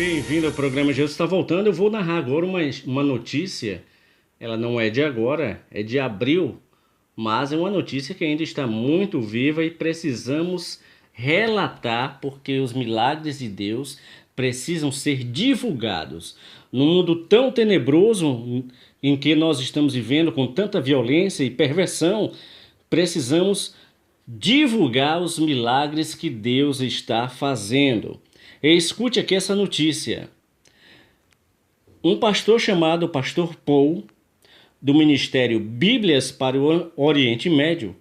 Bem-vindo ao programa Jesus está voltando. Eu vou narrar agora uma notícia. Ela não é de agora, é de abril, mas é uma notícia que ainda está muito viva e precisamos relatar porque os milagres de Deus precisam ser divulgados. Num mundo tão tenebroso em que nós estamos vivendo com tanta violência e perversão, precisamos divulgar os milagres que Deus está fazendo. E escute aqui essa notícia. Um pastor chamado Pastor Paul, do ministério Bíblias para o Oriente Médio,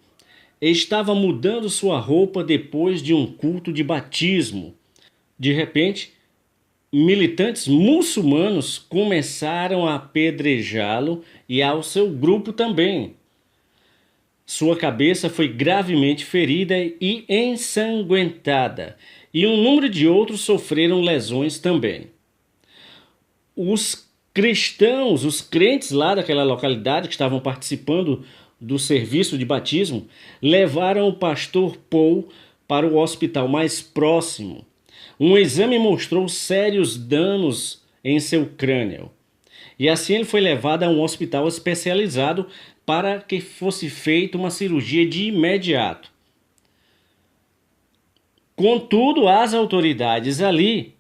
estava mudando sua roupa depois de um culto de batismo. De repente, militantes muçulmanos começaram a apedrejá-lo e ao seu grupo também. Sua cabeça foi gravemente ferida e ensanguentada, e um número de outros sofreram lesões também. Os cristãos, os crentes lá daquela localidade que estavam participando do serviço de batismo, levaram o pastor Paul para o hospital mais próximo. Um exame mostrou sérios danos em seu crânio. E assim ele foi levado a um hospital especializado para que fosse feita uma cirurgia de imediato. Contudo, as autoridades ali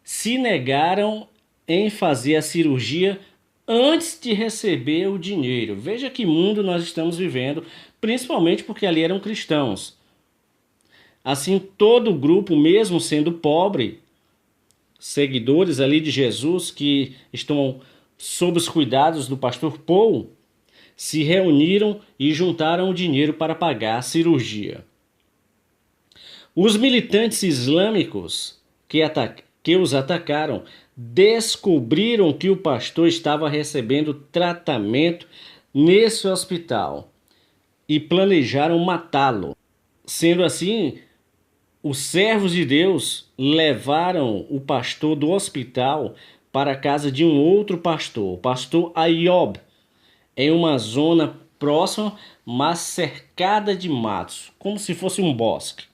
se negaram em fazer a cirurgia antes de receber o dinheiro. Veja que mundo nós estamos vivendo, principalmente porque ali eram cristãos. Assim, todo o grupo, mesmo sendo pobre, seguidores ali de Jesus que estão sob os cuidados do pastor Paul, se reuniram e juntaram o dinheiro para pagar a cirurgia. Os militantes islâmicos que os atacaram descobriram que o pastor estava recebendo tratamento nesse hospital e planejaram matá-lo. Sendo assim, os servos de Deus levaram o pastor do hospital para a casa de um outro pastor, o pastor Ayob, em uma zona próxima, mas cercada de matos, como se fosse um bosque.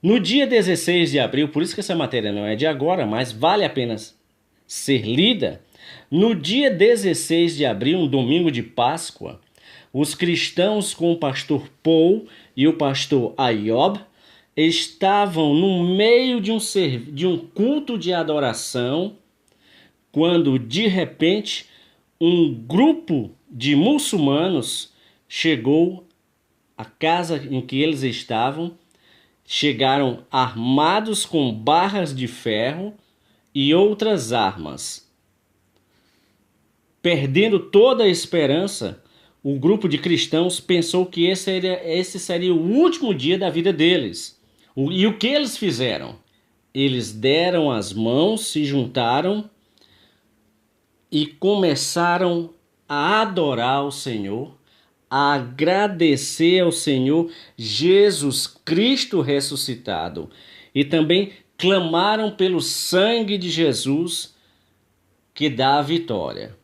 No dia 16 de abril, por isso que essa matéria não é de agora, mas vale a pena ser lida. No dia 16 de abril, um domingo de Páscoa, os cristãos com o pastor Paul e o pastor Ayob estavam no meio de um culto de adoração, quando de repente um grupo de muçulmanos chegou à casa em que eles estavam. Chegaram armados com barras de ferro e outras armas. Perdendo toda a esperança, o grupo de cristãos pensou que esse seria o último dia da vida deles. E o que eles fizeram? Eles deram as mãos, se juntaram e começaram a adorar o Senhor, a agradecer ao Senhor Jesus Cristo ressuscitado. E também clamaram pelo sangue de Jesus que dá a vitória.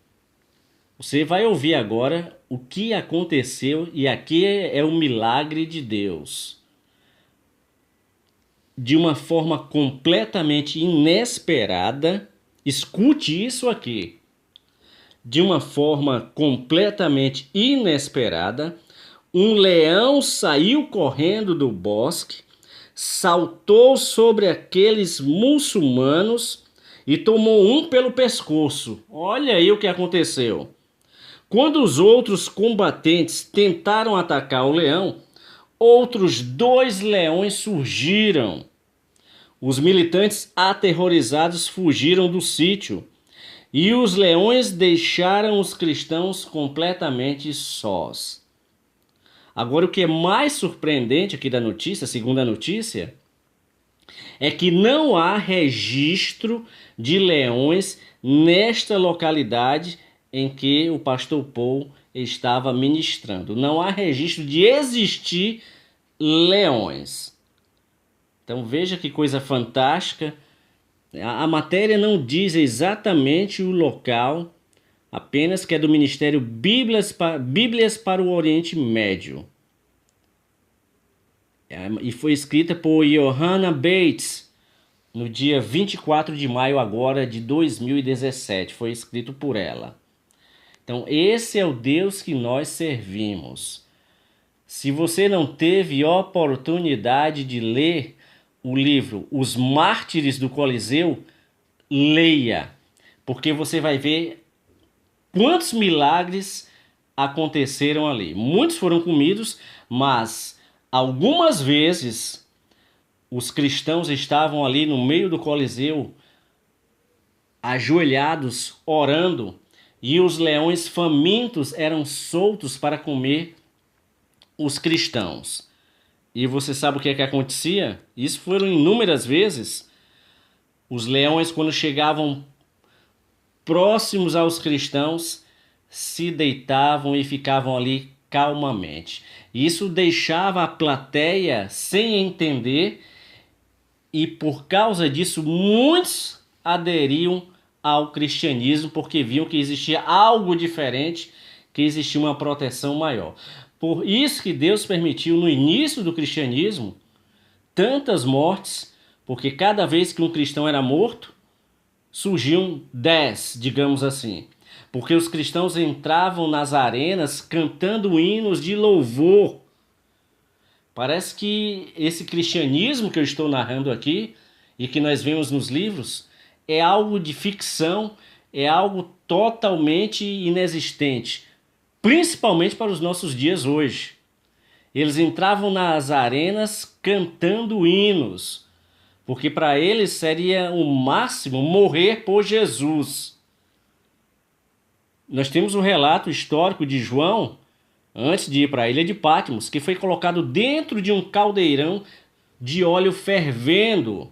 Você vai ouvir agora o que aconteceu e aqui é o milagre de Deus. De uma forma completamente inesperada, escute isso aqui. De uma forma completamente inesperada, um leão saiu correndo do bosque, saltou sobre aqueles muçulmanos e tomou um pelo pescoço. Olha aí o que aconteceu. Quando os outros combatentes tentaram atacar o leão, outros 2 leões surgiram. Os militantes aterrorizados fugiram do sítio. E os leões deixaram os cristãos completamente sós. Agora, o que é mais surpreendente aqui da notícia, segundo a notícia, é que não há registro de leões nesta localidade em que o pastor Paul estava ministrando. Não há registro de existir leões. Então veja que coisa fantástica. A matéria não diz exatamente o local, apenas que é do Ministério Bíblias para o Oriente Médio. E foi escrita por Johanna Bates, no dia 24 de maio agora de 2017. Foi escrito por ela. Então, esse é o Deus que nós servimos. Se você não teve oportunidade de ler o livro Os Mártires do Coliseu, leia, porque você vai ver quantos milagres aconteceram ali. Muitos foram comidos, mas algumas vezes os cristãos estavam ali no meio do Coliseu, ajoelhados, orando, e os leões famintos eram soltos para comer os cristãos. E você sabe o que é que acontecia? Isso foram inúmeras vezes. Os leões, quando chegavam próximos aos cristãos, se deitavam e ficavam ali calmamente. Isso deixava a plateia sem entender, e por causa disso muitos aderiam ao cristianismo, porque viam que existia algo diferente, que existia uma proteção maior. Por isso que Deus permitiu no início do cristianismo tantas mortes, porque cada vez que um cristão era morto, surgiam 10, digamos assim. Porque os cristãos entravam nas arenas cantando hinos de louvor. Parece que esse cristianismo que eu estou narrando aqui e que nós vemos nos livros é algo de ficção, é algo totalmente inexistente, principalmente para os nossos dias hoje. Eles entravam nas arenas cantando hinos, porque para eles seria o máximo morrer por Jesus. Nós temos um relato histórico de João, antes de ir para a ilha de Patmos, que foi colocado dentro de um caldeirão de óleo fervendo.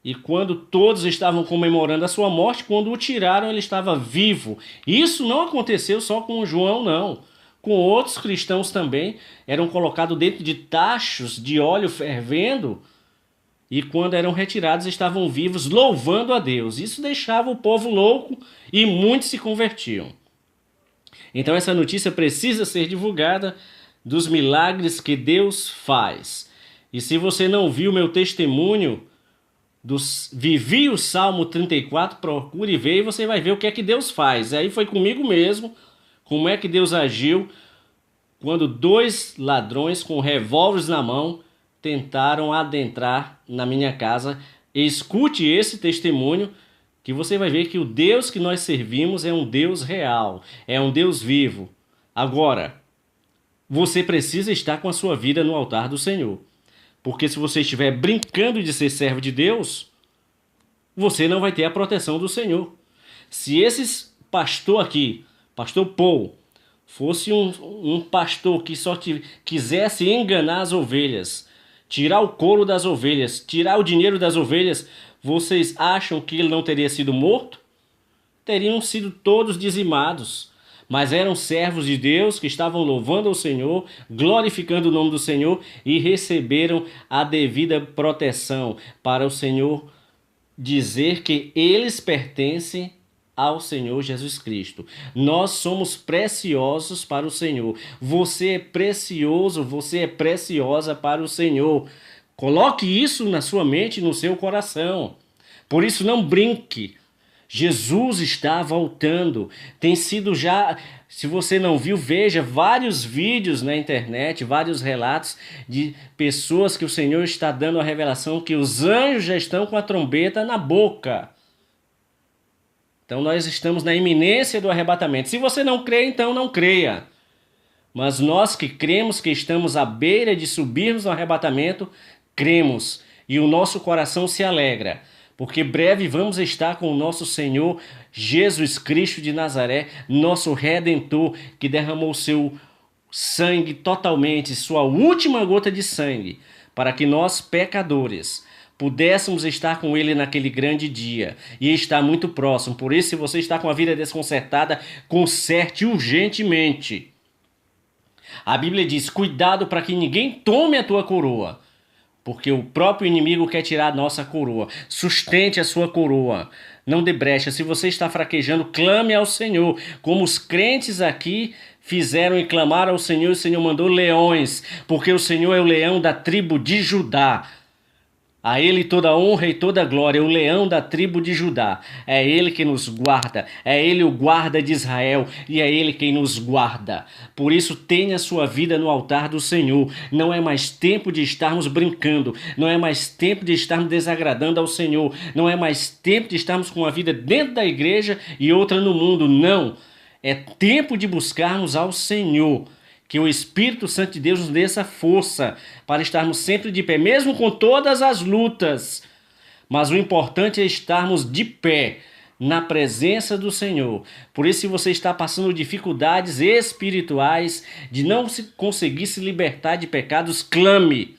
E quando todos estavam comemorando a sua morte, quando o tiraram, ele estava vivo. Isso não aconteceu só com João, não. Com outros cristãos também, eram colocados dentro de tachos de óleo fervendo, e quando eram retirados estavam vivos, louvando a Deus. Isso deixava o povo louco e muitos se convertiam. Então essa notícia precisa ser divulgada, dos milagres que Deus faz. E se você não viu meu testemunho, Vivi o Salmo 34, procure ver e você vai ver o que é que Deus faz. Aí foi comigo mesmo, como é que Deus agiu quando 2 ladrões com revólveres na mão tentaram adentrar na minha casa. Escute esse testemunho que você vai ver que o Deus que nós servimos é um Deus real, é um Deus vivo. Agora, você precisa estar com a sua vida no altar do Senhor. Porque se você estiver brincando de ser servo de Deus, você não vai ter a proteção do Senhor. Se esse pastor aqui, pastor Paul, fosse um pastor que só quisesse enganar as ovelhas, tirar o couro das ovelhas, tirar o dinheiro das ovelhas, vocês acham que ele não teria sido morto? Teriam sido todos dizimados. Mas eram servos de Deus que estavam louvando ao Senhor, glorificando o nome do Senhor e receberam a devida proteção para o Senhor dizer que eles pertencem ao Senhor Jesus Cristo. Nós somos preciosos para o Senhor. Você é precioso, você é preciosa para o Senhor. Coloque isso na sua mente e no seu coração. Por isso não brinque. Jesus está voltando. Tem sido já, se você não viu, veja vários vídeos na internet, vários relatos de pessoas que o Senhor está dando a revelação que os anjos já estão com a trombeta na boca. Então nós estamos na iminência do arrebatamento. Se você não crê, então não creia. Mas nós que cremos que estamos à beira de subirmos no arrebatamento, cremos e o nosso coração se alegra. Porque breve vamos estar com o nosso Senhor Jesus Cristo de Nazaré, nosso Redentor, que derramou seu sangue totalmente, sua última gota de sangue, para que nós, pecadores, pudéssemos estar com Ele naquele grande dia. E está muito próximo. Por isso, se você está com a vida desconcertada, conserte urgentemente. A Bíblia diz, cuidado para que ninguém tome a tua coroa. Porque o próprio inimigo quer tirar a nossa coroa. Sustente a sua coroa. Não dê brecha. Se você está fraquejando, clame ao Senhor. Como os crentes aqui fizeram e clamaram ao Senhor, o Senhor mandou leões. Porque o Senhor é o leão da tribo de Judá. A ele toda honra e toda glória, o leão da tribo de Judá. É ele que nos guarda, é ele o guarda de Israel e é ele quem nos guarda. Por isso tenha sua vida no altar do Senhor. Não é mais tempo de estarmos brincando, não é mais tempo de estarmos desagradando ao Senhor, não é mais tempo de estarmos com uma vida dentro da igreja e outra no mundo, não. É tempo de buscarmos ao Senhor. Que o Espírito Santo de Deus nos dê essa força para estarmos sempre de pé, mesmo com todas as lutas. Mas o importante é estarmos de pé na presença do Senhor. Por isso, se você está passando dificuldades espirituais, de não conseguir se libertar de pecados, clame.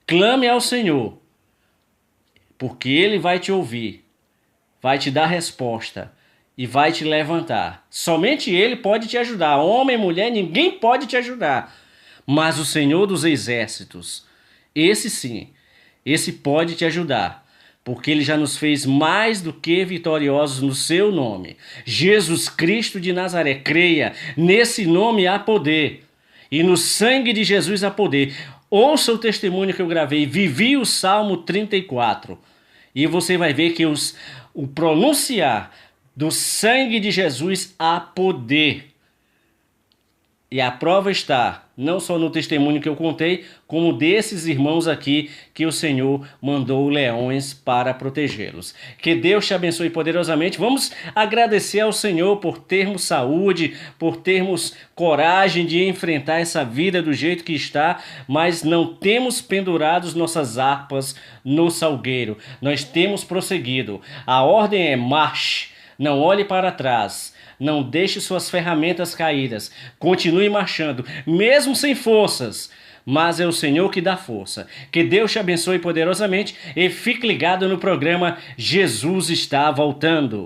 Clame ao Senhor, porque Ele vai te ouvir, vai te dar resposta e vai te levantar. Somente Ele pode te ajudar. Homem, mulher, ninguém pode te ajudar. Mas o Senhor dos Exércitos, esse sim, esse pode te ajudar. Porque Ele já nos fez mais do que vitoriosos no seu nome. Jesus Cristo de Nazaré, creia, nesse nome há poder. E no sangue de Jesus há poder. Ouça o testemunho que eu gravei, vivi o Salmo 34. E você vai ver que o pronunciar do sangue de Jesus há poder. E a prova está, não só no testemunho que eu contei, como desses irmãos aqui que o Senhor mandou leões para protegê-los. Que Deus te abençoe poderosamente. Vamos agradecer ao Senhor por termos saúde, por termos coragem de enfrentar essa vida do jeito que está, mas não temos pendurados nossas harpas no salgueiro. Nós temos prosseguido. A ordem é marche. Não olhe para trás, não deixe suas ferramentas caídas, continue marchando, mesmo sem forças, mas é o Senhor que dá força. Que Deus te abençoe poderosamente e fique ligado no programa Jesus está voltando.